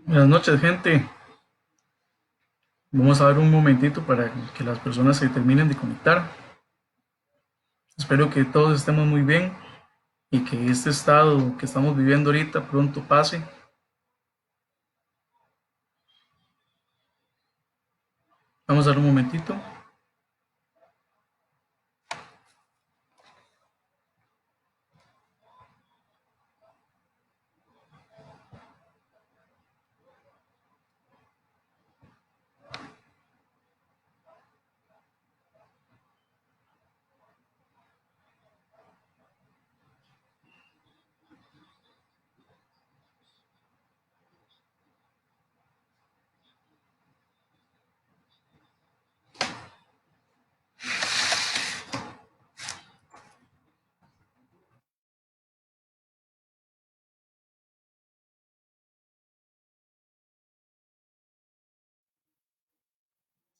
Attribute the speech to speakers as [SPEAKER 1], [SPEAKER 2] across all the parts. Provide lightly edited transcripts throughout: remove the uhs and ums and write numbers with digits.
[SPEAKER 1] Buenas noches, gente. Vamos a dar un momentito para que las personas se terminen de conectar. Espero que todos estemos muy bien y que este estado que estamos viviendo ahorita pronto pase. Vamos a dar un momentito.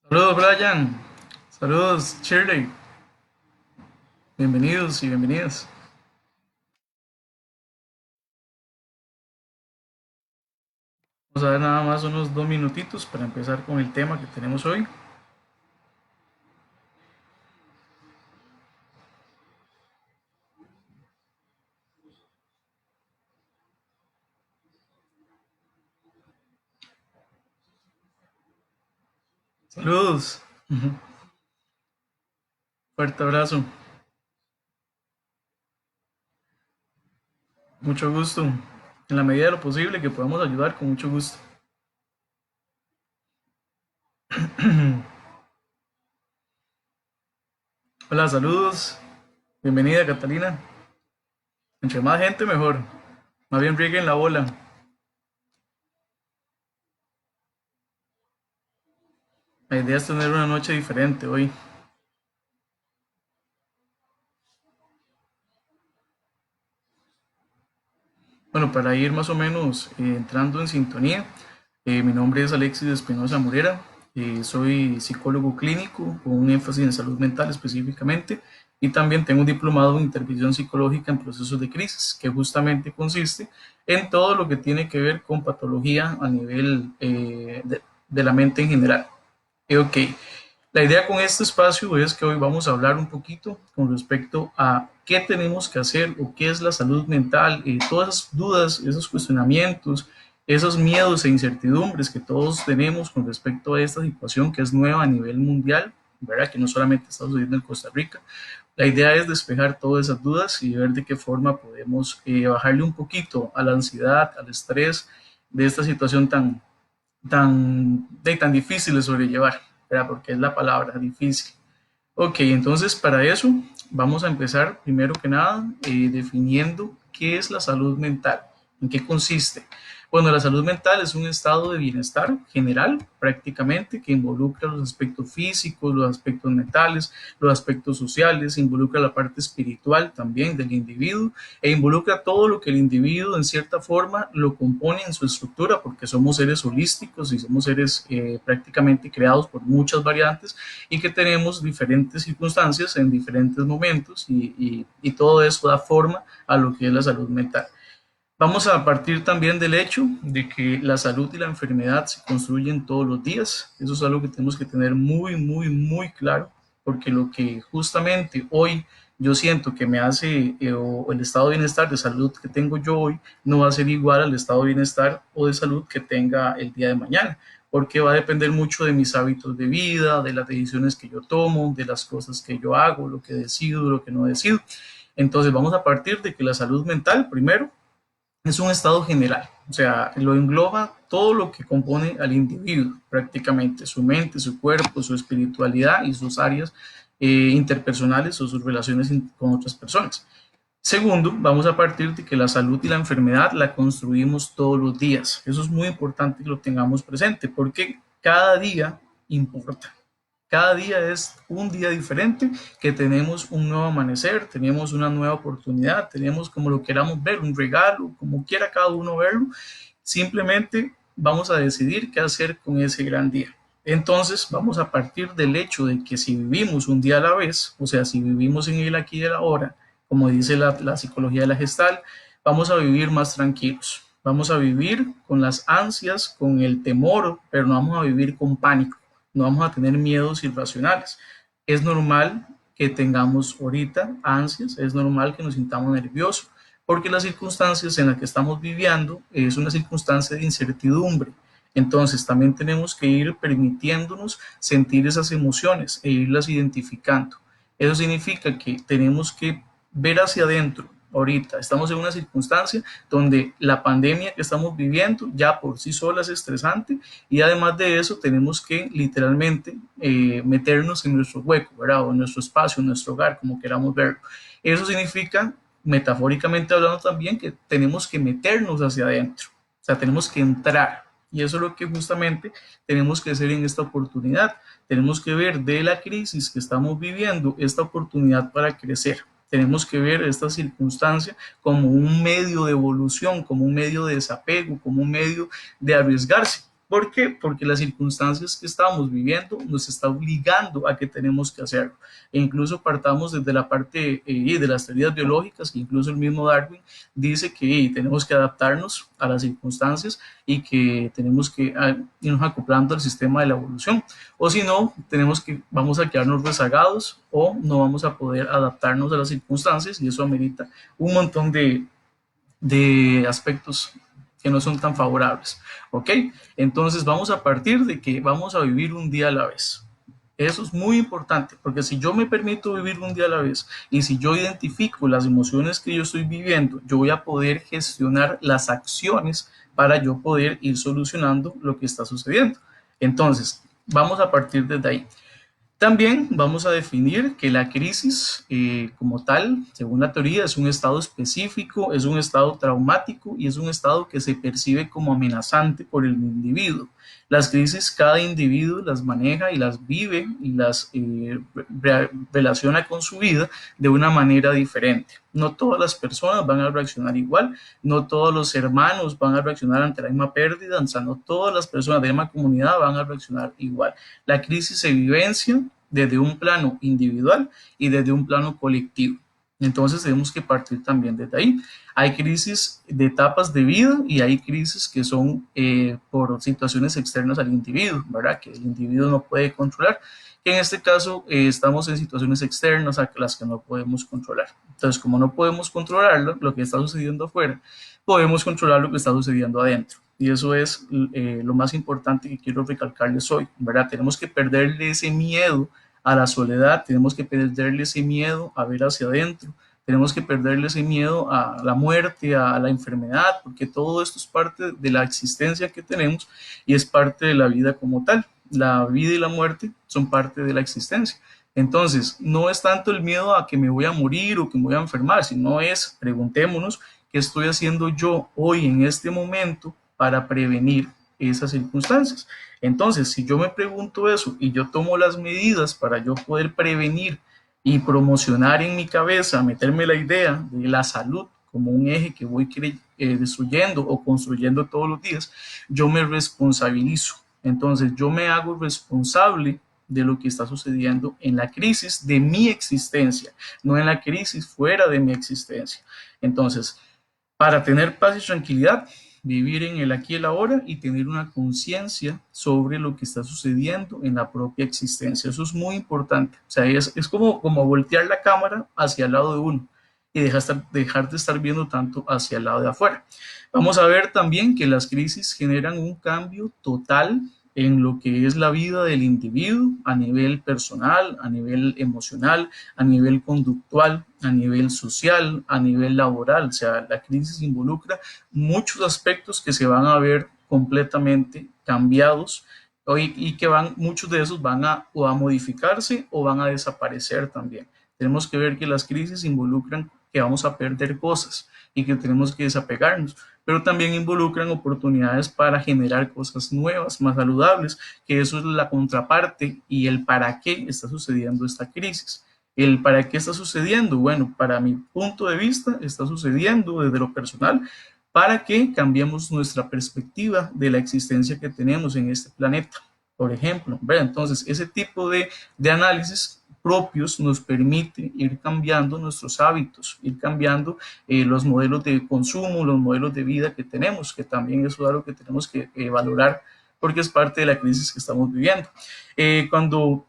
[SPEAKER 1] Saludos, Brian. Saludos, Shirley. Bienvenidos y bienvenidas. Vamos a dar nada más unos 2 minutitos para empezar con el tema que tenemos hoy. Saludos. Fuerte abrazo. Mucho gusto. En la medida de lo posible que podamos ayudar, con mucho gusto. Hola, saludos. Bienvenida, Catalina. Entre más gente, mejor. Más bien rieguen la bola. La idea es tener una noche diferente hoy. Bueno, para ir más o menos entrando en sintonía, mi nombre es Alexis Espinosa Morera. Soy psicólogo clínico con un énfasis en salud mental específicamente y también tengo un diplomado en intervención psicológica en procesos de crisis, que justamente consiste en todo lo que tiene que ver con patología a nivel de la mente en general. Ok, la idea con este espacio es que hoy vamos a hablar un poquito con respecto a qué tenemos que hacer o qué es la salud mental, todas esas dudas, esos cuestionamientos, esos miedos e incertidumbres que todos tenemos con respecto a esta situación que es nueva a nivel mundial, ¿verdad? Que no solamente está sucediendo en Costa Rica. La idea es despejar todas esas dudas y ver de qué forma podemos bajarle un poquito a la ansiedad, al estrés de esta situación tan difícil de sobrellevar, ¿verdad? Porque es la palabra difícil. Ok, entonces para eso vamos a empezar primero que nada definiendo qué es la salud mental, en qué consiste. Bueno, la salud mental es un estado de bienestar general prácticamente que involucra los aspectos físicos, los aspectos mentales, los aspectos sociales, involucra la parte espiritual también del individuo e involucra todo lo que el individuo en cierta forma lo compone en su estructura porque somos seres holísticos y somos seres prácticamente creados por muchas variantes y que tenemos diferentes circunstancias en diferentes momentos y todo eso da forma a lo que es la salud mental. Vamos a partir también del hecho de que la salud y la enfermedad se construyen todos los días. Eso es algo que tenemos que tener muy, muy, muy claro, porque lo que justamente hoy yo siento que me hace o el estado de bienestar de salud que tengo yo hoy no va a ser igual al estado de bienestar o de salud que tenga el día de mañana, porque va a depender mucho de mis hábitos de vida, de las decisiones que yo tomo, de las cosas que yo hago, lo que decido, lo que no decido. Entonces vamos a partir de que la salud mental, primero, es un estado general, o sea, lo engloba todo lo que compone al individuo, prácticamente, su mente, su cuerpo, su espiritualidad y sus áreas interpersonales o sus relaciones con otras personas. Segundo, vamos a partir de que la salud y la enfermedad la construimos todos los días. Eso es muy importante que lo tengamos presente porque cada día importa. Cada día es un día diferente, que tenemos un nuevo amanecer, tenemos una nueva oportunidad, tenemos como lo queramos ver, un regalo, como quiera cada uno verlo. Simplemente vamos a decidir qué hacer con ese gran día. Entonces vamos a partir del hecho de que si vivimos un día a la vez, o sea, si vivimos en el aquí y el ahora, como dice la psicología de la gestal, vamos a vivir más tranquilos, Vamos a vivir con las ansias, con el temor, pero no vamos a vivir con pánico, no vamos a tener miedos irracionales. Es normal que tengamos ahorita ansias, es normal que nos sintamos nerviosos, porque las circunstancias en las que estamos viviendo es una circunstancia de incertidumbre. Entonces también tenemos que ir permitiéndonos sentir esas emociones e irlas identificando. Eso significa que tenemos que ver hacia adentro. Ahorita estamos en una circunstancia donde la pandemia que estamos viviendo ya por sí sola es estresante, y además de eso tenemos que literalmente meternos en nuestro hueco, ¿verdad? O en nuestro espacio, en nuestro hogar, como queramos verlo. Eso significa, metafóricamente hablando, también que tenemos que meternos hacia adentro, o sea, tenemos que entrar. Y eso es lo que justamente tenemos que hacer en esta oportunidad. Tenemos que ver de la crisis que estamos viviendo esta oportunidad para crecer. Tenemos que ver esta circunstancia como un medio de evolución, como un medio de desapego, como un medio de arriesgarse. ¿Por qué? Porque las circunstancias que estamos viviendo nos está obligando a que tenemos que hacerlo. E incluso partamos desde la parte de las teorías biológicas, que incluso el mismo Darwin dice que tenemos que adaptarnos a las circunstancias y que tenemos que irnos acoplando al sistema de la evolución. O si no, vamos a quedarnos rezagados o no vamos a poder adaptarnos a las circunstancias, y eso amerita un montón de aspectos que no son tan favorables. ¿Ok? Entonces vamos a partir de que vamos a vivir un día a la vez. Eso es muy importante, porque si yo me permito vivir un día a la vez y si yo identifico las emociones que yo estoy viviendo, yo voy a poder gestionar las acciones para yo poder ir solucionando lo que está sucediendo. Entonces, vamos a partir desde ahí. También vamos a definir que la crisis como tal, según la teoría, es un estado específico, es un estado traumático y es un estado que se percibe como amenazante por el individuo. Las crisis cada individuo las maneja y las vive y las relaciona con su vida de una manera diferente. No todas las personas van a reaccionar igual, no todos los hermanos van a reaccionar ante la misma pérdida, o sea, no todas las personas de la misma comunidad van a reaccionar igual. La crisis se vivencia desde un plano individual y desde un plano colectivo. Entonces tenemos que partir también desde ahí. Hay crisis de etapas de vida y hay crisis que son por situaciones externas al individuo, ¿verdad? Que el individuo no puede controlar, que en este caso estamos en situaciones externas a las que no podemos controlar. Entonces, como no podemos controlar lo que está sucediendo afuera, podemos controlar lo que está sucediendo adentro. Y eso es lo más importante que quiero recalcarles hoy, ¿verdad? Tenemos que perderle ese miedo a la soledad, tenemos que perderle ese miedo a ver hacia adentro, tenemos que perderle ese miedo a la muerte, a la enfermedad, porque todo esto es parte de la existencia que tenemos y es parte de la vida como tal. La vida y la muerte son parte de la existencia. Entonces, no es tanto el miedo a que me voy a morir o que me voy a enfermar, sino es, preguntémonos, ¿qué estoy haciendo yo hoy en este momento para prevenir esas circunstancias? Entonces, si yo me pregunto eso y yo tomo las medidas para yo poder prevenir y promocionar en mi cabeza, meterme la idea de la salud como un eje que voy destruyendo o construyendo todos los días, yo me responsabilizo. Entonces, yo me hago responsable de lo que está sucediendo en la crisis de mi existencia, no en la crisis fuera de mi existencia. Entonces, para tener paz y tranquilidad, vivir en el aquí y el ahora y tener una conciencia sobre lo que está sucediendo en la propia existencia. Eso es muy importante. O sea, es como voltear la cámara hacia el lado de uno y dejar de estar viendo tanto hacia el lado de afuera. Vamos a ver también que las crisis generan un cambio total en lo que es la vida del individuo a nivel personal, a nivel emocional, a nivel conductual, a nivel social, a nivel laboral. O sea, la crisis involucra muchos aspectos que se van a ver completamente cambiados y que muchos de esos van o a modificarse o van a desaparecer también. Tenemos que ver que las crisis involucran que vamos a perder cosas y que tenemos que desapegarnos, pero también involucran oportunidades para generar cosas nuevas, más saludables, que eso es la contraparte y el para qué está sucediendo esta crisis. ¿El para qué está sucediendo? Bueno, para mi punto de vista, está sucediendo desde lo personal para que cambiemos nuestra perspectiva de la existencia que tenemos en este planeta, por ejemplo. Entonces, ese tipo de análisis propios nos permite ir cambiando nuestros hábitos, ir cambiando los modelos de consumo, los modelos de vida que tenemos, que también eso es algo que tenemos que valorar porque es parte de la crisis que estamos viviendo. Cuando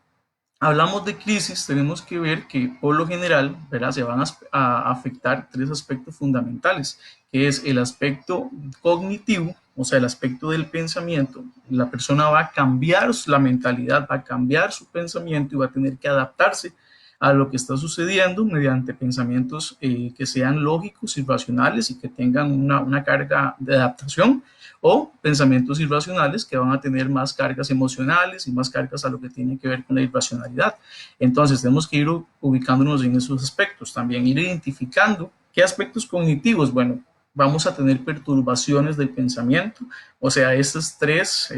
[SPEAKER 1] hablamos de crisis, tenemos que ver que por lo general, ¿verdad?, se van a afectar tres aspectos fundamentales, que es el aspecto cognitivo, o sea, el aspecto del pensamiento. La persona va a cambiar la mentalidad, va a cambiar su pensamiento y va a tener que adaptarse a lo que está sucediendo mediante pensamientos que sean lógicos y racionales y que tengan una carga de adaptación, o pensamientos irracionales que van a tener más cargas emocionales y más cargas a lo que tiene que ver con la irracionalidad. Entonces tenemos que ir ubicándonos en esos aspectos, también ir identificando qué aspectos cognitivos, bueno, vamos a tener perturbaciones del pensamiento, o sea, este estrés,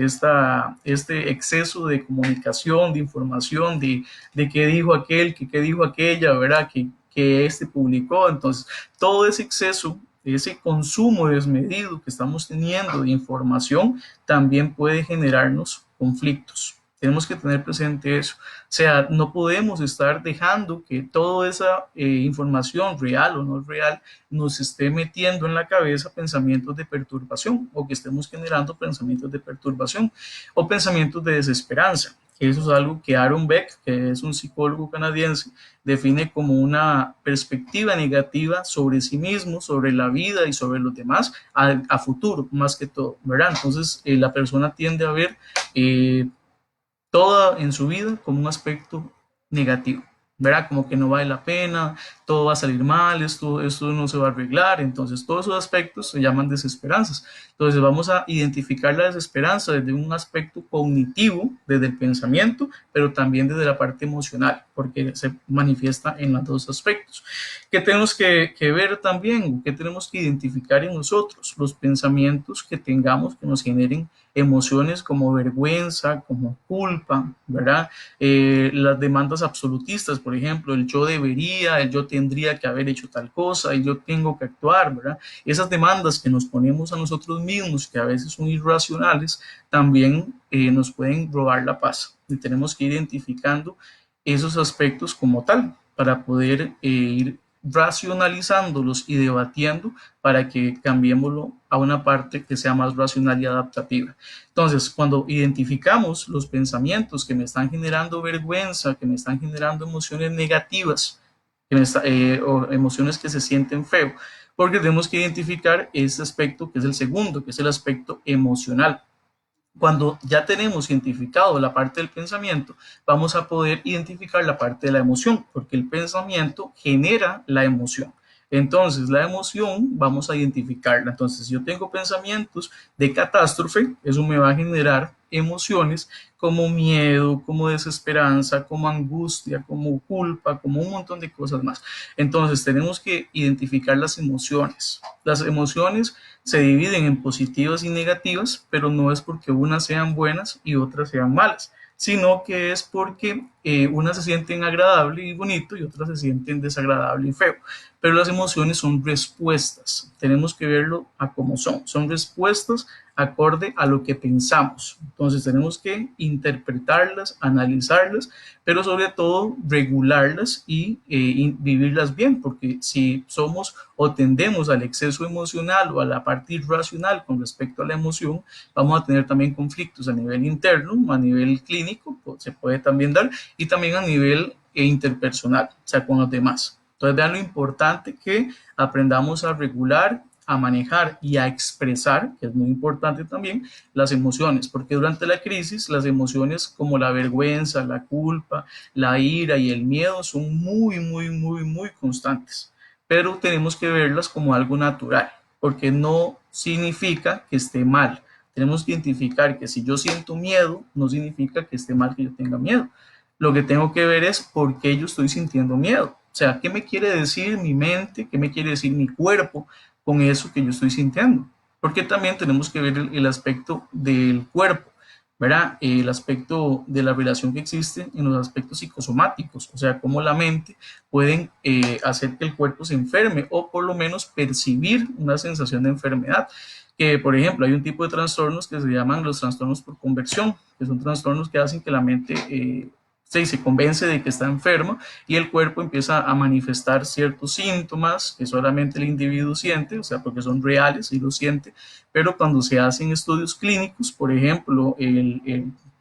[SPEAKER 1] este exceso de comunicación, de información, de qué dijo aquel, qué dijo aquella, ¿verdad? Que este publicó. Entonces, todo ese exceso, ese consumo desmedido que estamos teniendo de información, también puede generarnos conflictos. Tenemos que tener presente eso. O sea, no podemos estar dejando que toda esa información, real o no real, nos esté metiendo en la cabeza pensamientos de perturbación, o que estemos generando pensamientos de perturbación o pensamientos de desesperanza. Eso es algo que Aaron Beck, que es un psicólogo canadiense, define como una perspectiva negativa sobre sí mismo, sobre la vida y sobre los demás a futuro, más que todo, ¿verdad? Entonces, la persona tiende a ver todo en su vida como un aspecto negativo, ¿verdad? Como que no vale la pena, todo va a salir mal, esto no se va a arreglar. Entonces, todos esos aspectos se llaman desesperanzas. Entonces, vamos a identificar la desesperanza desde un aspecto cognitivo, desde el pensamiento, pero también desde la parte emocional, porque se manifiesta en los dos aspectos. ¿Qué tenemos que ver también? ¿Qué tenemos que identificar en nosotros? Los pensamientos que tengamos que nos generen emociones como vergüenza, como culpa, ¿verdad? Las demandas absolutistas, por ejemplo, el yo debería, el yo tendría que haber hecho tal cosa, el yo tengo que actuar, ¿verdad? Esas demandas que nos ponemos a nosotros mismos, que a veces son irracionales, también nos pueden robar la paz. Y tenemos que ir identificando esos aspectos como tal para poder ir racionalizándolos y debatiendo para que cambiémoslo a una parte que sea más racional y adaptativa. Entonces, cuando identificamos los pensamientos que me están generando vergüenza, que me están generando emociones negativas, o emociones que se sienten feo, porque tenemos que identificar ese aspecto que es el segundo, que es el aspecto emocional. Cuando ya tenemos identificado la parte del pensamiento, vamos a poder identificar la parte de la emoción, porque el pensamiento genera la emoción. Entonces, la emoción vamos a identificarla. Entonces, si yo tengo pensamientos de catástrofe, eso me va a generar emociones como miedo, como desesperanza, como angustia, como culpa, como un montón de cosas más. Entonces, tenemos que identificar las emociones. Las emociones se dividen en positivas y negativas, pero no es porque unas sean buenas y otras sean malas, sino que es porque unas se sienten agradable y bonito y otras se sienten desagradable y feo. Pero las emociones son respuestas, tenemos que verlo a cómo son respuestas acorde a lo que pensamos. Entonces tenemos que interpretarlas, analizarlas, pero sobre todo regularlas y vivirlas bien, porque si somos o tendemos al exceso emocional o a la parte irracional con respecto a la emoción, vamos a tener también conflictos a nivel interno, a nivel clínico, pues, se puede también dar, y también a nivel interpersonal, o sea, con los demás. Entonces vean lo importante que aprendamos a regular, a manejar y a expresar, que es muy importante también, las emociones, porque durante la crisis las emociones como la vergüenza, la culpa, la ira y el miedo son muy constantes, pero tenemos que verlas como algo natural, porque no significa que esté mal. Tenemos que identificar que si yo siento miedo, no significa que esté mal que yo tenga miedo. Lo que tengo que ver es por qué yo estoy sintiendo miedo. O sea, ¿qué me quiere decir mi mente? ¿Qué me quiere decir mi cuerpo con eso que yo estoy sintiendo? Porque también tenemos que ver el aspecto del cuerpo, ¿verdad? El aspecto de la relación que existe en los aspectos psicosomáticos, o sea, cómo la mente pueden hacer que el cuerpo se enferme o por lo menos percibir una sensación de enfermedad. Que, por ejemplo, hay un tipo de trastornos que se llaman los trastornos por conversión, que son trastornos que hacen que la mente se convence de que está enfermo y el cuerpo empieza a manifestar ciertos síntomas que solamente el individuo siente, o sea, porque son reales y lo siente, pero cuando se hacen estudios clínicos, por ejemplo,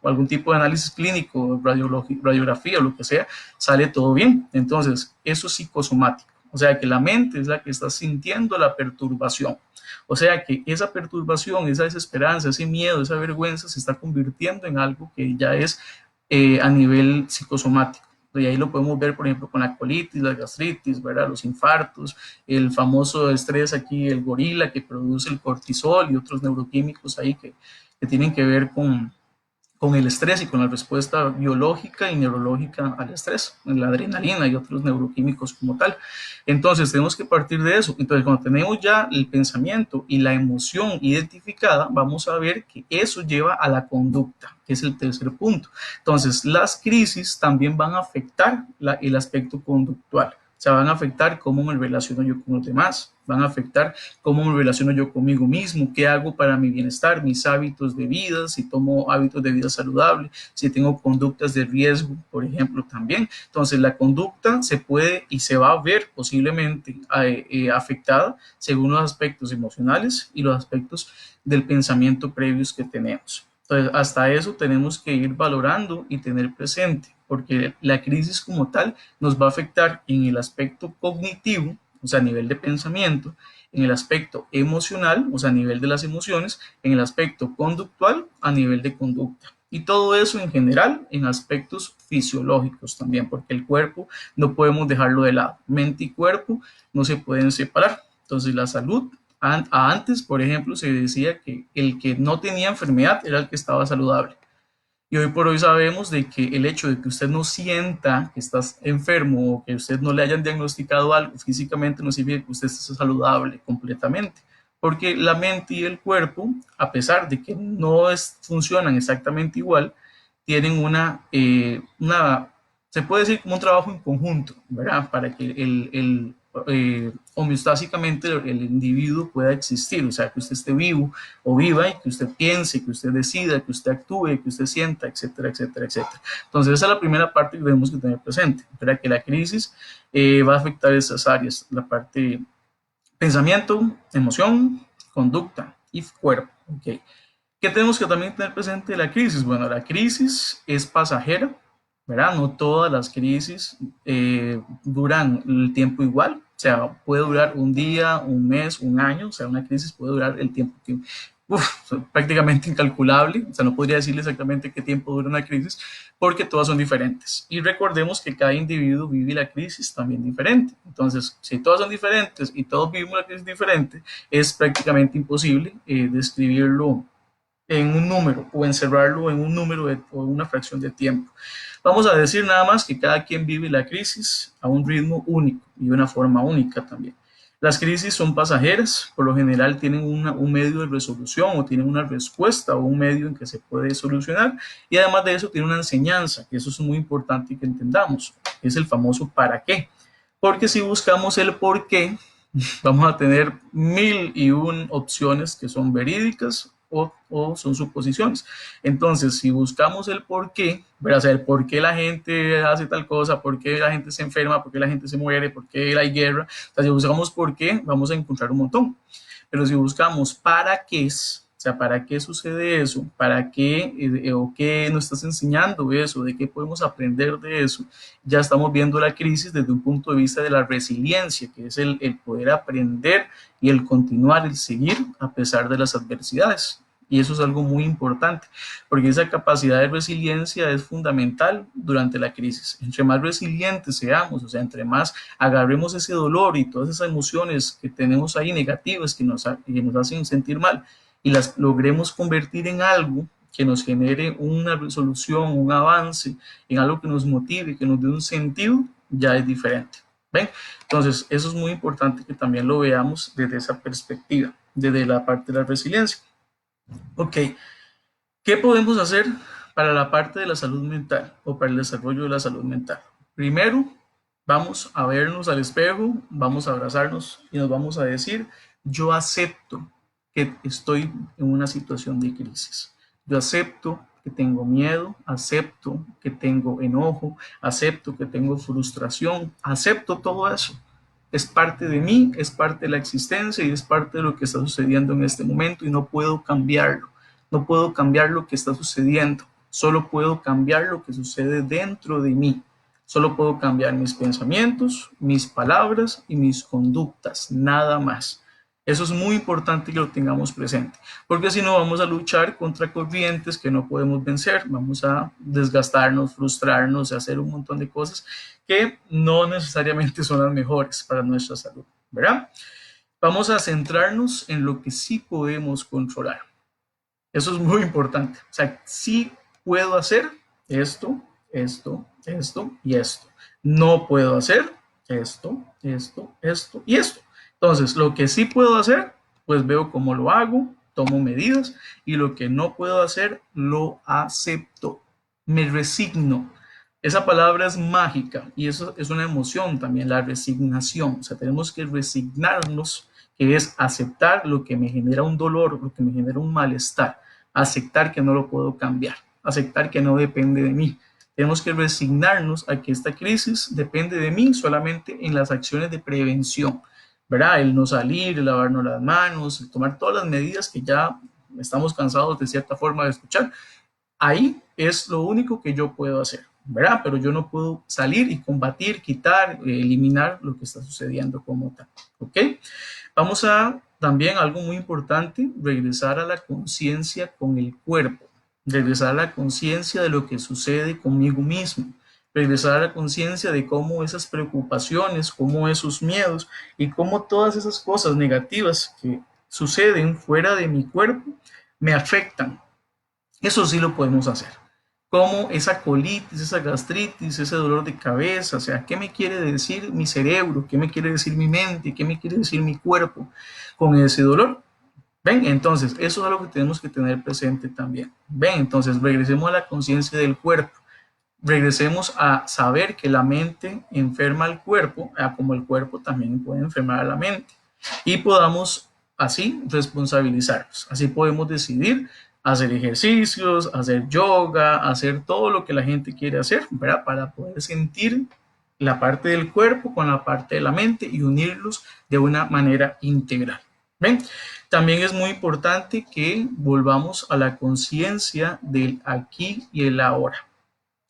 [SPEAKER 1] algún tipo de análisis clínico, radiografía o lo que sea, sale todo bien. Entonces, eso es psicosomático, o sea, que la mente es la que está sintiendo la perturbación. O sea que esa perturbación, esa desesperanza, ese miedo, esa vergüenza se está convirtiendo en algo que ya es a nivel psicosomático. Y ahí lo podemos ver, por ejemplo, con la colitis, la gastritis, ¿verdad? Los infartos, el famoso estrés aquí, el gorila que produce el cortisol y otros neuroquímicos ahí que tienen que ver con el estrés y con la respuesta biológica y neurológica al estrés, la adrenalina y otros neuroquímicos como tal. Entonces tenemos que partir de eso. Entonces cuando tenemos ya el pensamiento y la emoción identificada, vamos a ver que eso lleva a la conducta, que es el tercer punto. Entonces las crisis también van a afectar el aspecto conductual. O sea, van a afectar cómo me relaciono yo con los demás, van a afectar cómo me relaciono yo conmigo mismo, qué hago para mi bienestar, mis hábitos de vida, si tomo hábitos de vida saludable, si tengo conductas de riesgo, por ejemplo, también. Entonces, la conducta se puede y se va a ver posiblemente afectada según los aspectos emocionales y los aspectos del pensamiento previos que tenemos. Entonces, hasta eso tenemos que ir valorando y tener presente, porque la crisis como tal nos va a afectar en el aspecto cognitivo, o sea, a nivel de pensamiento, en el aspecto emocional, o sea, a nivel de las emociones, en el aspecto conductual, a nivel de conducta. Y todo eso en general en aspectos fisiológicos también, porque el cuerpo no podemos dejarlo de lado. Mente y cuerpo no se pueden separar. Entonces, la salud antes, por ejemplo, se decía que el que no tenía enfermedad era el que estaba saludable. Y hoy por hoy sabemos de que el hecho de que usted no sienta que estás enfermo o que usted no le hayan diagnosticado algo físicamente no significa que usted esté saludable completamente. Porque la mente y el cuerpo, a pesar de que no funcionan exactamente igual, tienen se puede decir como un trabajo en conjunto, ¿verdad? Para que homeostásicamente el individuo pueda existir, o sea, que usted esté vivo o viva y que usted piense, que usted decida, que usted actúe, que usted sienta, etcétera, etcétera, etcétera. Entonces, esa es la primera parte que tenemos que tener presente, ¿verdad? Que la crisis va a afectar esas áreas, la parte pensamiento, emoción, conducta y cuerpo, ¿ok? ¿Qué tenemos que también tener presente de la crisis? Bueno, la crisis es pasajera, ¿verdad? No todas las crisis duran el tiempo igual, o sea, puede durar un día, un mes, un año, o sea, una crisis puede durar el tiempo que, prácticamente incalculable, o sea, no podría decirle exactamente qué tiempo dura una crisis, porque todas son diferentes. Y recordemos que cada individuo vive la crisis también diferente. Entonces, si todas son diferentes y todos vivimos la crisis diferente, es prácticamente imposible describirlo en un número o encerrarlo en un número o una fracción de tiempo. Vamos a decir nada más que cada quien vive la crisis a un ritmo único y de una forma única también. Las crisis son pasajeras, por lo general tienen un medio de resolución o tienen una respuesta o un medio en que se puede solucionar y además de eso tiene una enseñanza, que eso es muy importante que entendamos, es el famoso para qué. Porque si buscamos el por qué, vamos a tener mil y un opciones que son verídicas o son suposiciones. Entonces, si buscamos el por qué, o sea, el por qué la gente hace tal cosa, por qué la gente se enferma, por qué la gente se muere, por qué hay guerra, o sea, si buscamos por qué, vamos a encontrar un montón. Pero si buscamos para qué es, o sea, ¿para qué sucede eso? ¿Para qué o qué nos estás enseñando eso? ¿De qué podemos aprender de eso? Ya estamos viendo la crisis desde un punto de vista de la resiliencia, que es el poder aprender y el continuar, el seguir a pesar de las adversidades. Y eso es algo muy importante, porque esa capacidad de resiliencia es fundamental durante la crisis. Entre más resilientes seamos, o sea, entre más agarremos ese dolor y todas esas emociones que tenemos ahí negativas que nos hacen sentir mal y las logremos convertir en algo que nos genere una resolución, un avance, en algo que nos motive, que nos dé un sentido, ya es diferente. ¿Ven? Entonces, eso es muy importante que también lo veamos desde esa perspectiva, desde la parte de la resiliencia. Ok, ¿qué podemos hacer para la parte de la salud mental o para el desarrollo de la salud mental? Primero, vamos a vernos al espejo, vamos a abrazarnos y nos vamos a decir, yo acepto que estoy en una situación de crisis. Yo acepto que tengo miedo, acepto que tengo enojo, acepto que tengo frustración, acepto todo eso. Es parte de mí, es parte de la existencia y es parte de lo que está sucediendo en este momento y no puedo cambiarlo. No puedo cambiar lo que está sucediendo, solo puedo cambiar lo que sucede dentro de mí. Solo puedo cambiar mis pensamientos, mis palabras y mis conductas, nada más. Eso es muy importante que lo tengamos presente, porque si no vamos a luchar contra corrientes que no podemos vencer, vamos a desgastarnos, frustrarnos, hacer un montón de cosas que no necesariamente son las mejores para nuestra salud, ¿verdad? Vamos a centrarnos en lo que sí podemos controlar. Eso es muy importante. O sea, sí puedo hacer esto, esto y esto. No puedo hacer esto, esto y esto. Entonces, lo que sí puedo hacer, pues veo cómo lo hago, tomo medidas y lo que no puedo hacer, lo acepto. Me resigno. Esa palabra es mágica y eso es una emoción también, la resignación. O sea, tenemos que resignarnos, que es aceptar lo que me genera un dolor, lo que me genera un malestar, aceptar que no lo puedo cambiar, aceptar que no depende de mí. Tenemos que resignarnos a que esta crisis depende de mí solamente en las acciones de prevención, ¿verdad? El no salir, el lavarnos las manos, el tomar todas las medidas que ya estamos cansados de cierta forma de escuchar. Ahí es lo único que yo puedo hacer, ¿verdad? Pero yo no puedo salir y combatir, quitar, eliminar lo que está sucediendo como tal, ¿ok? Vamos a también algo muy importante, regresar a la conciencia con el cuerpo, regresar a la conciencia de lo que sucede conmigo mismo, regresar a la conciencia de cómo esas preocupaciones, cómo esos miedos y cómo todas esas cosas negativas que suceden fuera de mi cuerpo me afectan. Eso sí lo podemos hacer. Como esa colitis, esa gastritis, ese dolor de cabeza, o sea, ¿qué me quiere decir mi cerebro? ¿Qué me quiere decir mi mente? ¿Qué me quiere decir mi cuerpo con ese dolor? ¿Ven? Entonces, eso es algo que tenemos que tener presente también. ¿Ven? Entonces, regresemos a la conciencia del cuerpo. Regresemos a saber que la mente enferma al cuerpo, como el cuerpo también puede enfermar a la mente. Y podamos así responsabilizarnos. Así podemos decidir hacer ejercicios, hacer yoga, hacer todo lo que la gente quiere hacer, ¿verdad? Para poder sentir la parte del cuerpo con la parte de la mente y unirlos de una manera integral. ¿Ven? También es muy importante que volvamos a la conciencia del aquí y el ahora.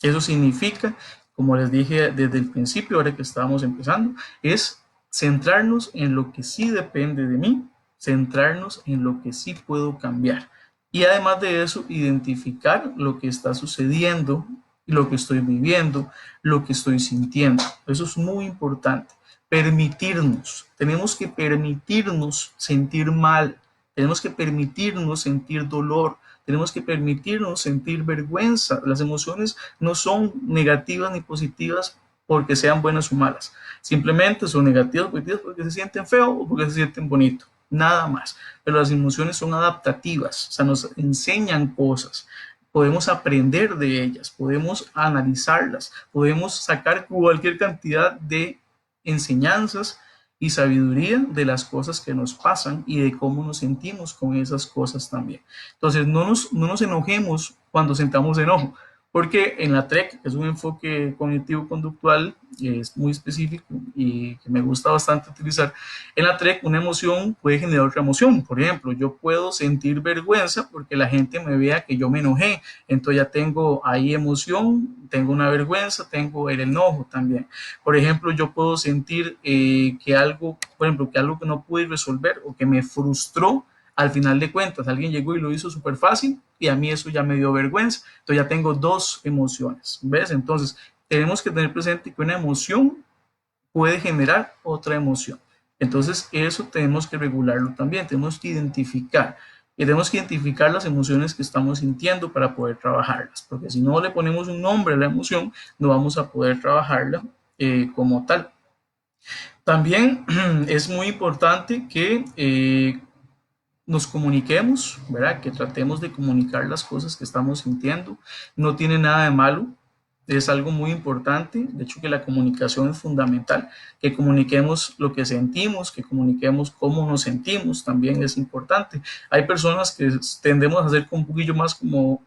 [SPEAKER 1] Eso significa, como les dije desde el principio, ahora que estábamos empezando, es centrarnos en lo que sí depende de mí, centrarnos en lo que sí puedo cambiar. Y además de eso, identificar lo que está sucediendo, lo que estoy viviendo, lo que estoy sintiendo. Eso es muy importante. Permitirnos, tenemos que permitirnos sentir mal, tenemos que permitirnos sentir dolor, tenemos que permitirnos sentir vergüenza. Las emociones no son negativas ni positivas porque sean buenas o malas. Simplemente son negativas o positivas porque se sienten feo o porque se sienten bonito. Nada más. Pero las emociones son adaptativas, o sea, nos enseñan cosas. Podemos aprender de ellas, podemos analizarlas, podemos sacar cualquier cantidad de enseñanzas y sabiduría de las cosas que nos pasan y de cómo nos sentimos con esas cosas también. Entonces, no nos enojemos cuando sentamos enojo, porque en la TREC, que es un enfoque cognitivo-conductual, es muy específico y que me gusta bastante utilizar, en la TREC una emoción puede generar otra emoción. Por ejemplo, yo puedo sentir vergüenza porque la gente me vea que yo me enojé, entonces ya tengo ahí emoción, tengo una vergüenza, tengo el enojo también. Por ejemplo, yo puedo sentir que algo, por ejemplo, que algo que no pude resolver o que me frustró, al final de cuentas, alguien llegó y lo hizo súper fácil y a mí eso ya me dio vergüenza. Entonces ya tengo dos emociones, ¿ves? Entonces tenemos que tener presente que una emoción puede generar otra emoción. Entonces eso tenemos que regularlo también, tenemos que identificar. Y tenemos que identificar las emociones que estamos sintiendo para poder trabajarlas, porque si no le ponemos un nombre a la emoción, no vamos a poder trabajarla como tal. También es muy importante que nos comuniquemos, ¿verdad? Que tratemos de comunicar las cosas que estamos sintiendo. No tiene nada de malo, es algo muy importante. De hecho, que la comunicación es fundamental. Que comuniquemos lo que sentimos, que comuniquemos cómo nos sentimos, también es importante. Hay personas que tendemos a ser un poquillo más como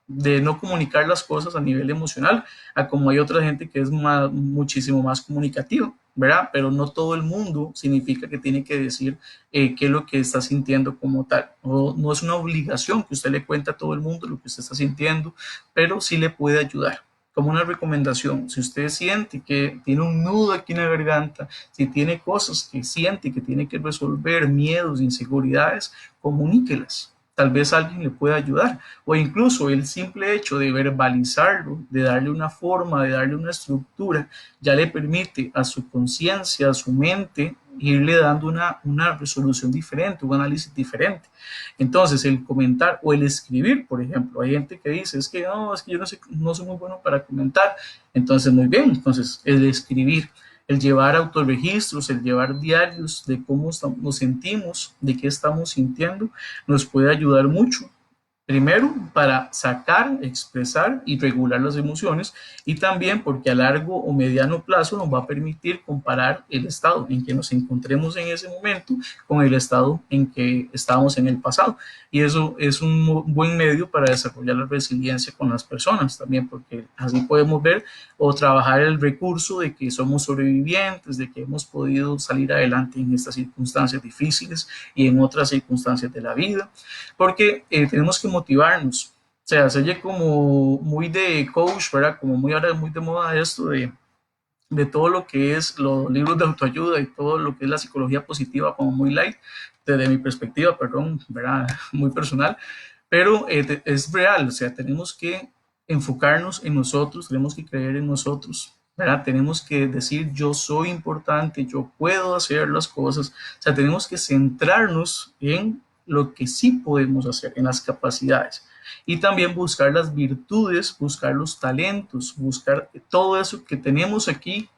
[SPEAKER 1] de no comunicar las cosas a nivel emocional, a como hay otra gente que es muchísimo más comunicativa, ¿verdad? Pero no todo el mundo significa que tiene que decir qué es lo que está sintiendo como tal. O no es una obligación que usted le cuente a todo el mundo lo que usted está sintiendo, pero sí le puede ayudar. Como una recomendación, si usted siente que tiene un nudo aquí en la garganta, si tiene cosas que siente que tiene que resolver, miedos, inseguridades, comuníquelas. Tal vez alguien le pueda ayudar, o incluso el simple hecho de verbalizarlo, de darle una forma, de darle una estructura, ya le permite a su conciencia, a su mente, irle dando una resolución diferente, un análisis diferente. Entonces, el comentar o el escribir, por ejemplo, hay gente que dice, es que yo no soy muy bueno para comentar. Entonces, muy bien, entonces el escribir, el llevar autorregistros, el llevar diarios de cómo nos sentimos, de qué estamos sintiendo, nos puede ayudar mucho. Primero, para sacar, expresar y regular las emociones, y también porque a largo o mediano plazo nos va a permitir comparar el estado en que nos encontremos en ese momento con el estado en que estábamos en el pasado. Y eso es un buen medio para desarrollar la resiliencia con las personas también, porque así podemos ver o trabajar el recurso de que somos sobrevivientes, de que hemos podido salir adelante en estas circunstancias difíciles y en otras circunstancias de la vida, porque tenemos que motivarnos. O sea, se oye como muy de coach, ¿verdad? Como muy ahora muy de moda esto de todo lo que es los libros de autoayuda y todo lo que es la psicología positiva, como muy light, desde mi perspectiva, perdón, ¿verdad? Muy personal, pero es real, o sea, tenemos que enfocarnos en nosotros, tenemos que creer en nosotros, ¿verdad? Tenemos que decir yo soy importante, yo puedo hacer las cosas, o sea, tenemos que centrarnos en lo que sí podemos hacer, en las capacidades. Y también buscar las virtudes, buscar los talentos, buscar todo eso que tenemos aquí,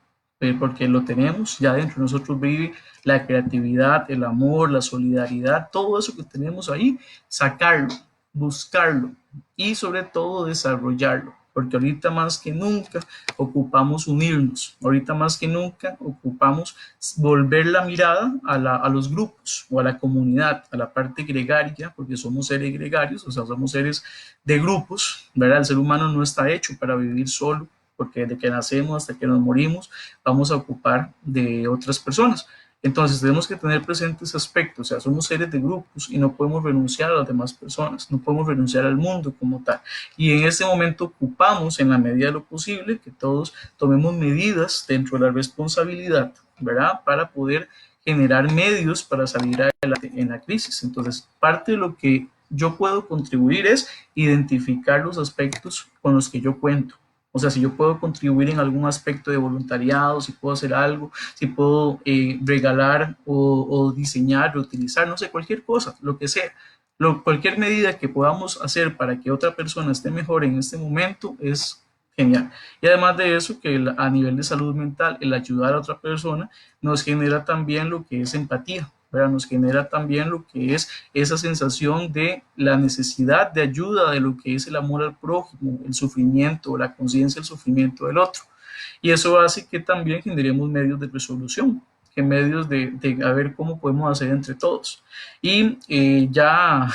[SPEAKER 1] porque lo tenemos, ya dentro de nosotros vive la creatividad, el amor, la solidaridad, todo eso que tenemos ahí, sacarlo, buscarlo y sobre todo desarrollarlo, porque ahorita más que nunca ocupamos unirnos, ahorita más que nunca ocupamos volver la mirada a los grupos o a la comunidad, a la parte gregaria, porque somos seres gregarios, o sea, somos seres de grupos, ¿verdad? El ser humano no está hecho para vivir solo, porque desde que nacemos hasta que nos morimos vamos a ocupar de otras personas. Entonces tenemos que tener presente ese aspecto, o sea, somos seres de grupos y no podemos renunciar a las demás personas, no podemos renunciar al mundo como tal. Y en este momento ocupamos, en la medida de lo posible, que todos tomemos medidas dentro de la responsabilidad, ¿verdad? Para poder generar medios para salir adelante en la crisis. Entonces, parte de lo que yo puedo contribuir es identificar los aspectos con los que yo cuento. O sea, si yo puedo contribuir en algún aspecto de voluntariado, si puedo hacer algo, si puedo regalar o diseñar, utilizar, no sé, cualquier cosa, lo que sea. Cualquier medida que podamos hacer para que otra persona esté mejor en este momento es genial. Y además de eso, que a nivel de salud mental, el ayudar a otra persona nos genera también lo que es empatía, ¿verdad? Nos genera también lo que es esa sensación de la necesidad de ayuda, de lo que es el amor al prójimo, el sufrimiento, la conciencia del sufrimiento del otro. Y eso hace que también generemos medios de resolución, que medios a ver cómo podemos hacer entre todos. Y ya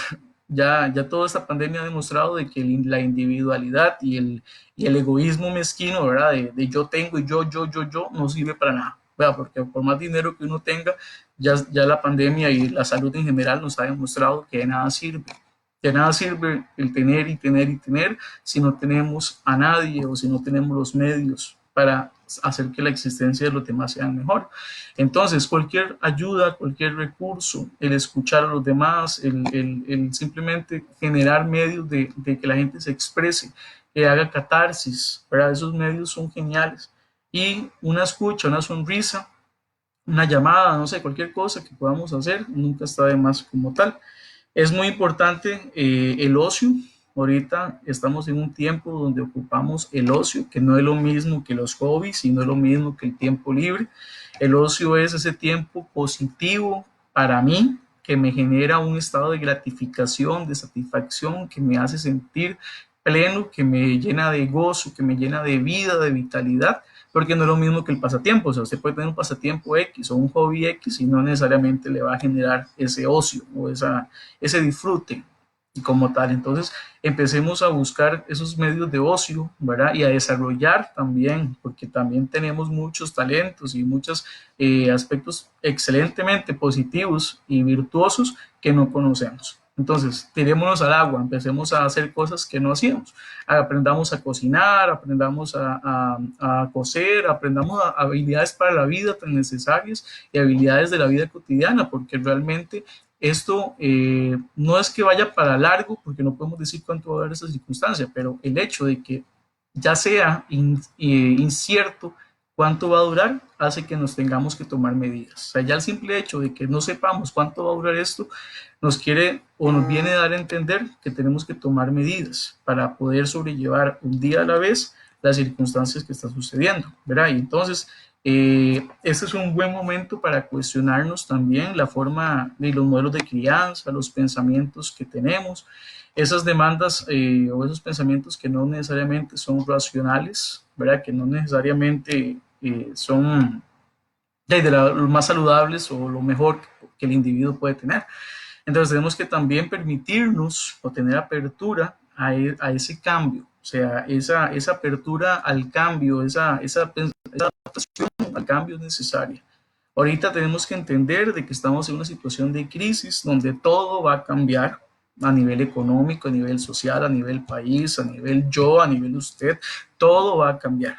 [SPEAKER 1] toda esta pandemia ha demostrado de que la individualidad y el egoísmo mezquino, ¿verdad? De yo tengo y yo, no sirve para nada, ¿verdad? Porque por más dinero que uno tenga, ya la pandemia y la salud en general nos ha demostrado que de nada sirve. De nada sirve el tener y tener y tener si no tenemos a nadie o si no tenemos los medios para hacer que la existencia de los demás sea mejor. Entonces, cualquier ayuda, cualquier recurso, el escuchar a los demás, el simplemente generar medios de que la gente se exprese, que haga catarsis, ¿verdad? Esos medios son geniales. Y una escucha, una sonrisa, una llamada, no sé, cualquier cosa que podamos hacer, nunca está de más como tal. Es muy importante el ocio. Ahorita estamos en un tiempo donde ocupamos el ocio, que no es lo mismo que los hobbies y no es lo mismo que el tiempo libre. El ocio es ese tiempo positivo para mí, que me genera un estado de gratificación, de satisfacción, que me hace sentir pleno, que me llena de gozo, que me llena de vida, de vitalidad, porque no es lo mismo que el pasatiempo. O sea, usted puede tener un pasatiempo X o un hobby X y no necesariamente le va a generar ese ocio o ese disfrute. como tal. Entonces, empecemos a buscar esos medios de ocio, ¿verdad? Y a desarrollar también, porque también tenemos muchos talentos y muchos aspectos excelentemente positivos y virtuosos que no conocemos. Entonces, tirémonos al agua, empecemos a hacer cosas que no hacíamos. Aprendamos a cocinar, aprendamos a coser, aprendamos habilidades para la vida tan necesarias y habilidades de la vida cotidiana, porque realmente esto no es que vaya para largo, porque no podemos decir cuánto va a durar esa circunstancia, pero el hecho de que ya sea incierto cuánto va a durar, hace que nos tengamos que tomar medidas. O sea, ya el simple hecho de que no sepamos cuánto va a durar esto, nos quiere o nos viene a dar a entender que tenemos que tomar medidas para poder sobrellevar un día a la vez las circunstancias que están sucediendo, ¿verdad? Y entonces, este es un buen momento para cuestionarnos también la forma de los modelos de crianza, los pensamientos que tenemos, esas demandas o esos pensamientos que no necesariamente son racionales, ¿verdad? Que no necesariamente son los más saludables o lo mejor que el individuo puede tener. Entonces tenemos que también permitirnos o tener apertura a ese cambio, o sea, esa apertura al cambio, esa adaptación al cambio es necesaria. Ahorita tenemos que entender de que estamos en una situación de crisis donde todo va a cambiar a nivel económico, a nivel social, a nivel país, a nivel yo, a nivel usted, todo va a cambiar.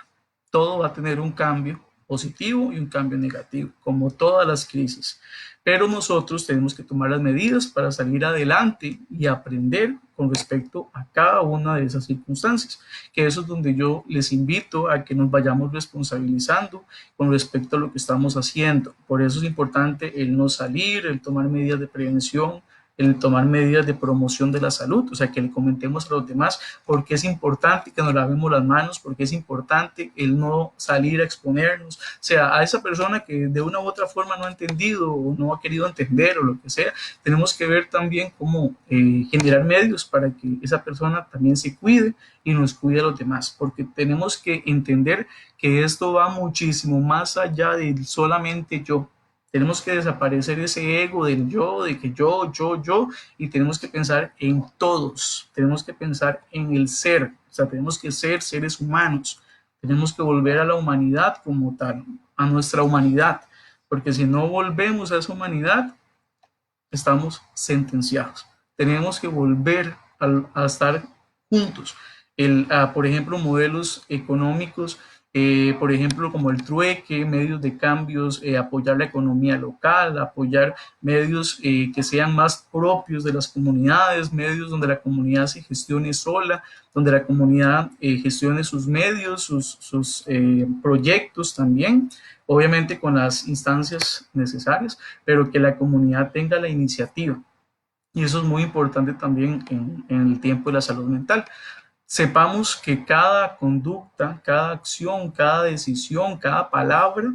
[SPEAKER 1] Todo va a tener un cambio positivo y un cambio negativo, como todas las crisis. Pero nosotros tenemos que tomar las medidas para salir adelante y aprender con respecto a cada una de esas circunstancias, que eso es donde yo les invito a que nos vayamos responsabilizando con respecto a lo que estamos haciendo. Por eso es importante el no salir, el tomar medidas de prevención, el tomar medidas de promoción de la salud, o sea, que le comentemos a los demás por qué es importante que nos lavemos las manos, por qué es importante el no salir a exponernos, o sea, a esa persona que de una u otra forma no ha entendido o no ha querido entender o lo que sea, tenemos que ver también cómo generar medios para que esa persona también se cuide y nos cuide a los demás, porque tenemos que entender que esto va muchísimo más allá de solamente yo. Tenemos que desaparecer ese ego del yo, de que yo, y tenemos que pensar en todos, tenemos que pensar en el ser, o sea, tenemos que ser seres humanos, tenemos que volver a la humanidad como tal, a nuestra humanidad, porque si no volvemos a esa humanidad, estamos sentenciados. Tenemos que volver a estar juntos. Por ejemplo, modelos económicos, por ejemplo, como el trueque, medios de cambios, apoyar la economía local, apoyar medios que sean más propios de las comunidades, medios donde la comunidad se gestione sola, donde la comunidad gestione sus medios, sus proyectos también, obviamente con las instancias necesarias, pero que la comunidad tenga la iniciativa. Y eso es muy importante también en el tiempo de la salud mental. Sepamos que cada conducta, cada acción, cada decisión, cada palabra,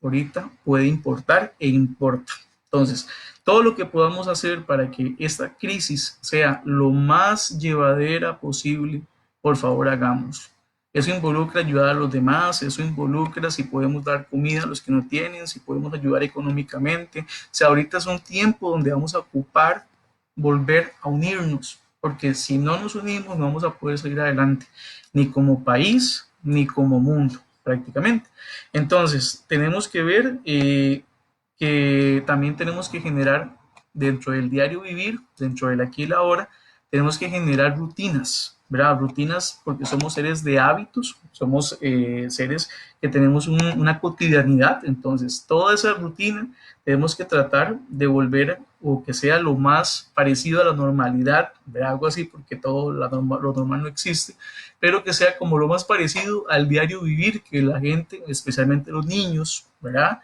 [SPEAKER 1] ahorita puede importar e importa. Entonces, todo lo que podamos hacer para que esta crisis sea lo más llevadera posible, por favor, hagamos. Eso involucra ayudar a los demás, eso involucra si podemos dar comida a los que no tienen, si podemos ayudar económicamente. O sea, ahorita es un tiempo donde vamos a ocupar volver a unirnos, porque si no nos unimos no vamos a poder salir adelante, ni como país, ni como mundo, prácticamente. Entonces, tenemos que ver que también tenemos que generar dentro del diario vivir, dentro del aquí y la ahora, tenemos que generar rutinas, ¿verdad? Rutinas porque somos seres de hábitos, somos seres que tenemos una cotidianidad, entonces toda esa rutina tenemos que tratar de volver o que sea lo más parecido a la normalidad, ¿verdad? Algo así, porque todo lo normal no existe, pero que sea como lo más parecido al diario vivir que la gente, especialmente los niños, ¿verdad?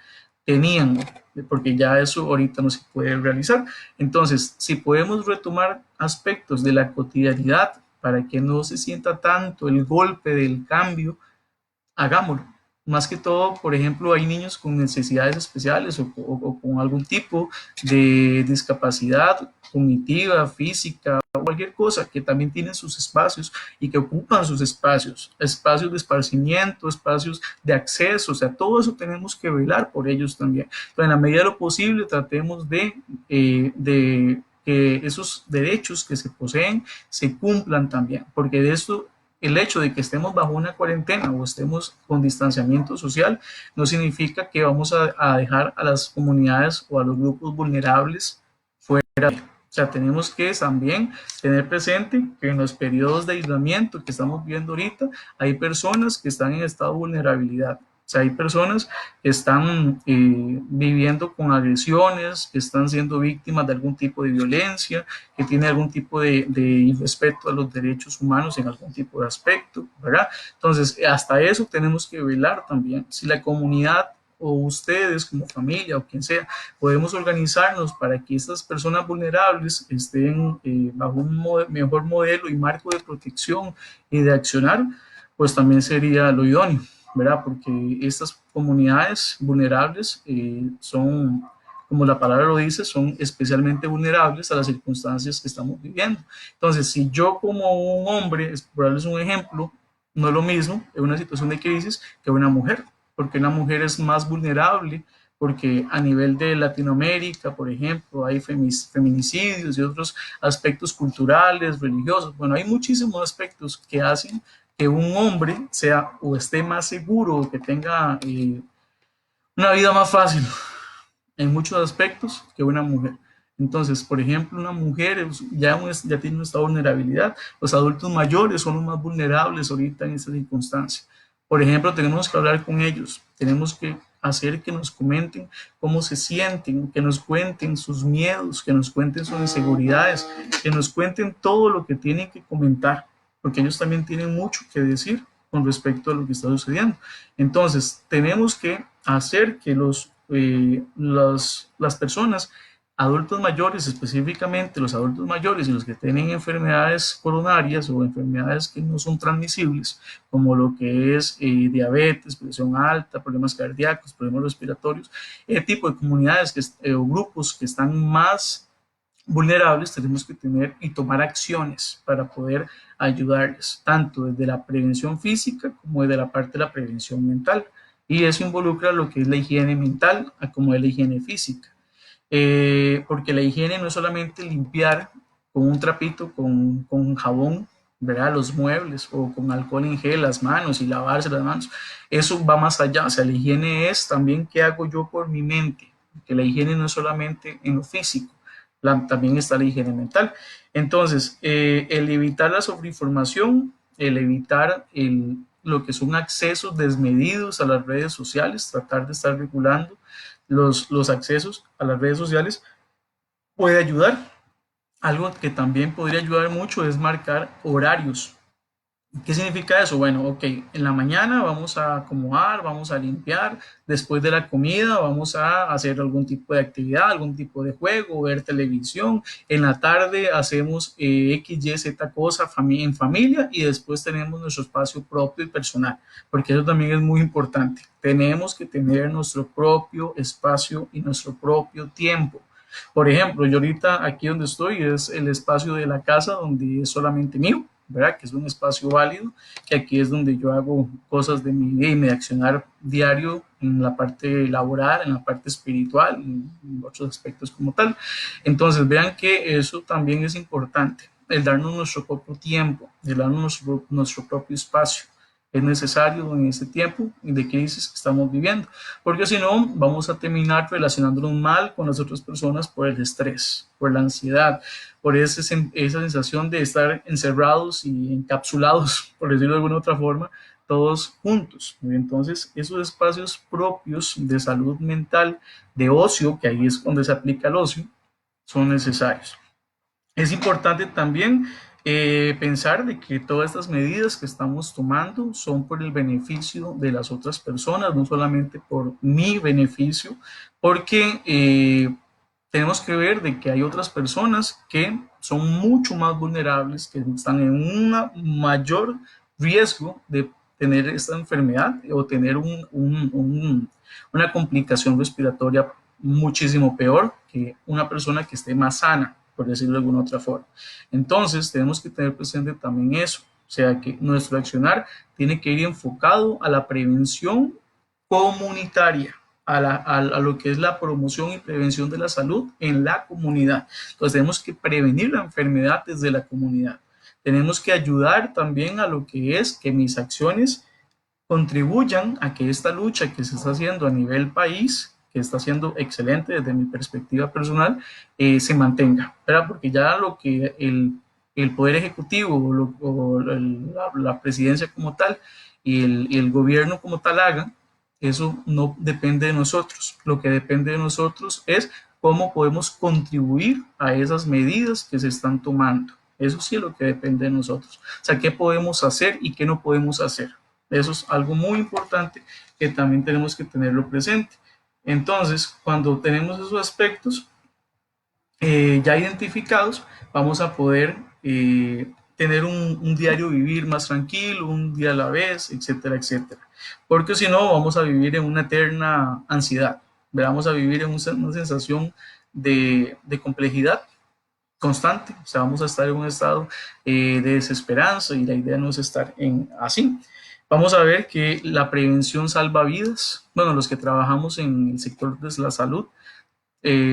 [SPEAKER 1] Tenían, porque ya eso ahorita no se puede realizar. Entonces, si podemos retomar aspectos de la cotidianidad para que no se sienta tanto el golpe del cambio, hagámoslo. Más que todo, por ejemplo, hay niños con necesidades especiales o con algún tipo de discapacidad cognitiva, física o cualquier cosa que también tienen sus espacios y que ocupan sus espacios, espacios de esparcimiento, espacios de acceso, o sea, todo eso tenemos que velar por ellos también. Pero en la medida de lo posible tratemos de que esos derechos que se poseen se cumplan también, porque de esto, el hecho de que estemos bajo una cuarentena o estemos con distanciamiento social no significa que vamos a dejar a las comunidades o a los grupos vulnerables fuera. O sea, tenemos que también tener presente que en los periodos de aislamiento que estamos viendo ahorita, hay personas que están en estado de vulnerabilidad. O sea, hay personas que están viviendo con agresiones, que están siendo víctimas de algún tipo de violencia, que tienen algún tipo de irrespeto a los derechos humanos en algún tipo de aspecto, ¿verdad? Entonces, hasta eso tenemos que velar también. Si la comunidad o ustedes como familia o quien sea, podemos organizarnos para que estas personas vulnerables estén bajo un mejor modelo y marco de protección y de accionar, pues también sería lo idóneo, ¿verdad? Porque estas comunidades vulnerables son, como la palabra lo dice, son especialmente vulnerables a las circunstancias que estamos viviendo. Entonces, si yo como un hombre, por darles un ejemplo, no es lo mismo en una situación de crisis que una mujer, porque una mujer es más vulnerable, porque a nivel de Latinoamérica, por ejemplo, hay feminicidios y otros aspectos culturales, religiosos. Bueno, hay muchísimos aspectos que hacen que un hombre sea o esté más seguro o que tenga una vida más fácil en muchos aspectos que una mujer. Entonces, por ejemplo, una mujer ya tiene esta vulnerabilidad. Los adultos mayores son los más vulnerables ahorita en esta circunstancia. Por ejemplo, tenemos que hablar con ellos, tenemos que hacer que nos comenten cómo se sienten, que nos cuenten sus miedos, que nos cuenten sus inseguridades, que nos cuenten todo lo que tienen que comentar, porque ellos también tienen mucho que decir con respecto a lo que está sucediendo. Entonces, tenemos que hacer que las personas, adultos mayores, específicamente los adultos mayores y los que tienen enfermedades coronarias o enfermedades que no son transmisibles, como lo que es diabetes, presión alta, problemas cardíacos, problemas respiratorios, el tipo de comunidades o grupos que están más vulnerables, tenemos que tener y tomar acciones para poder ayudarles, tanto desde la prevención física como desde la parte de la prevención mental. Y eso involucra lo que es la higiene mental como es la higiene física. Porque la higiene no es solamente limpiar con un trapito, con jabón, ¿verdad? Los muebles o con alcohol en gel las manos y lavarse las manos. Eso va más allá. O sea, la higiene es también qué hago yo por mi mente. Que la higiene no es solamente en lo físico, también está la higiene mental. Entonces, el evitar la sobreinformación, el evitar lo que son accesos desmedidos a las redes sociales, tratar de estar regulando los accesos a las redes sociales puede ayudar. Algo que también podría ayudar mucho es marcar horarios. ¿Qué significa eso? Bueno, ok, en la mañana vamos a acomodar, vamos a limpiar, después de la comida vamos a hacer algún tipo de actividad, algún tipo de juego, ver televisión, en la tarde hacemos X, Y, Z cosa en familia y después tenemos nuestro espacio propio y personal, porque eso también es muy importante. Tenemos que tener nuestro propio espacio y nuestro propio tiempo. Por ejemplo, yo ahorita aquí donde estoy es el espacio de la casa donde es solamente mío, ¿verdad? Que es un espacio válido, que aquí es donde yo hago cosas de mi vida y mi accionar diario en la parte laboral, en la parte espiritual, en otros aspectos como tal. Entonces, vean que eso también es importante, el darnos nuestro propio tiempo, el darnos nuestro propio espacio. Es necesario en este tiempo de crisis que estamos viviendo, porque si no vamos a terminar relacionándonos mal con las otras personas por el estrés, por la ansiedad, por esa sensación de estar encerrados y encapsulados, por decirlo de alguna otra forma, todos juntos. Entonces, esos espacios propios de salud mental, de ocio, que ahí es donde se aplica el ocio, son necesarios. Es importante también pensar de que todas estas medidas que estamos tomando son por el beneficio de las otras personas, no solamente por mi beneficio, porque tenemos que ver de que hay otras personas que son mucho más vulnerables, que están en un mayor riesgo de tener esta enfermedad o tener una complicación respiratoria muchísimo peor que una persona que esté más sana, por decirlo de alguna otra forma. Entonces, tenemos que tener presente también eso, o sea, que nuestro accionar tiene que ir enfocado a la prevención comunitaria, a lo que es la promoción y prevención de la salud en la comunidad. Entonces tenemos que prevenir la enfermedad desde la comunidad. Tenemos que ayudar también a lo que es que mis acciones contribuyan a que esta lucha que se está haciendo a nivel país, que está siendo excelente desde mi perspectiva personal, se mantenga, ¿verdad? Porque ya lo que el Poder Ejecutivo la presidencia como tal y el gobierno como tal hagan, eso no depende de nosotros. Lo que depende de nosotros es cómo podemos contribuir a esas medidas que se están tomando. Eso sí es lo que depende de nosotros. O sea, qué podemos hacer y qué no podemos hacer. Eso es algo muy importante que también tenemos que tenerlo presente. Entonces, cuando tenemos esos aspectos ya identificados, vamos a poder tener un diario vivir más tranquilo, un día a la vez, etcétera, etcétera. Porque si no, vamos a vivir en una eterna ansiedad, vamos a vivir en una sensación de complejidad constante, o sea, vamos a estar en un estado de desesperanza y la idea no es estar en así. Vamos a ver que la prevención salva vidas. Bueno, los que trabajamos en el sector de la salud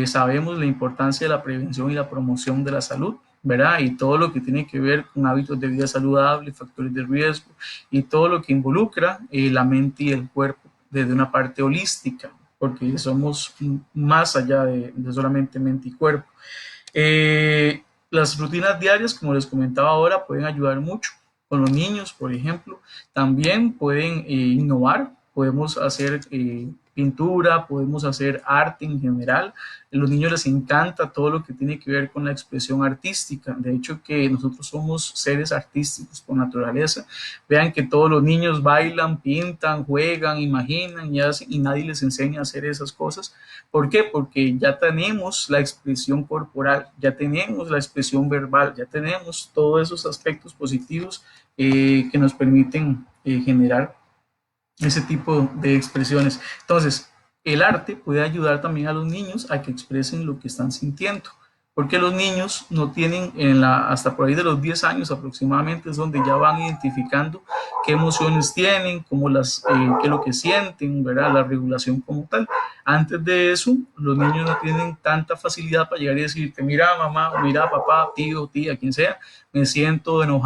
[SPEAKER 1] sabemos la importancia de la prevención y la promoción de la salud, ¿verdad? Y todo lo que tiene que ver con hábitos de vida saludable, factores de riesgo y todo lo que involucra la mente y el cuerpo desde una parte holística, porque somos más allá de solamente mente y cuerpo. Las rutinas diarias, como les comentaba ahora, pueden ayudar mucho con los niños, por ejemplo. También pueden innovar, podemos hacer pintura, podemos hacer arte en general. A los niños les encanta todo lo que tiene que ver con la expresión artística. De hecho, que nosotros somos seres artísticos por naturaleza. Vean que todos los niños bailan, pintan, juegan, imaginan y hacen, y nadie les enseña a hacer esas cosas. ¿Por qué? Porque ya tenemos la expresión corporal, ya tenemos la expresión verbal, ya tenemos todos esos aspectos positivos que nos permiten generar ese tipo de expresiones. Entonces, el arte puede ayudar también a los niños a que expresen lo que están sintiendo, porque los niños no tienen hasta por ahí de los 10 años aproximadamente es donde ya van identificando qué emociones tienen, qué es lo que sienten, ¿verdad? La regulación como tal. Antes de eso, los niños no tienen tanta facilidad para llegar y decirte, mira mamá, o mira papá, tío, tía, quien sea, me siento enojado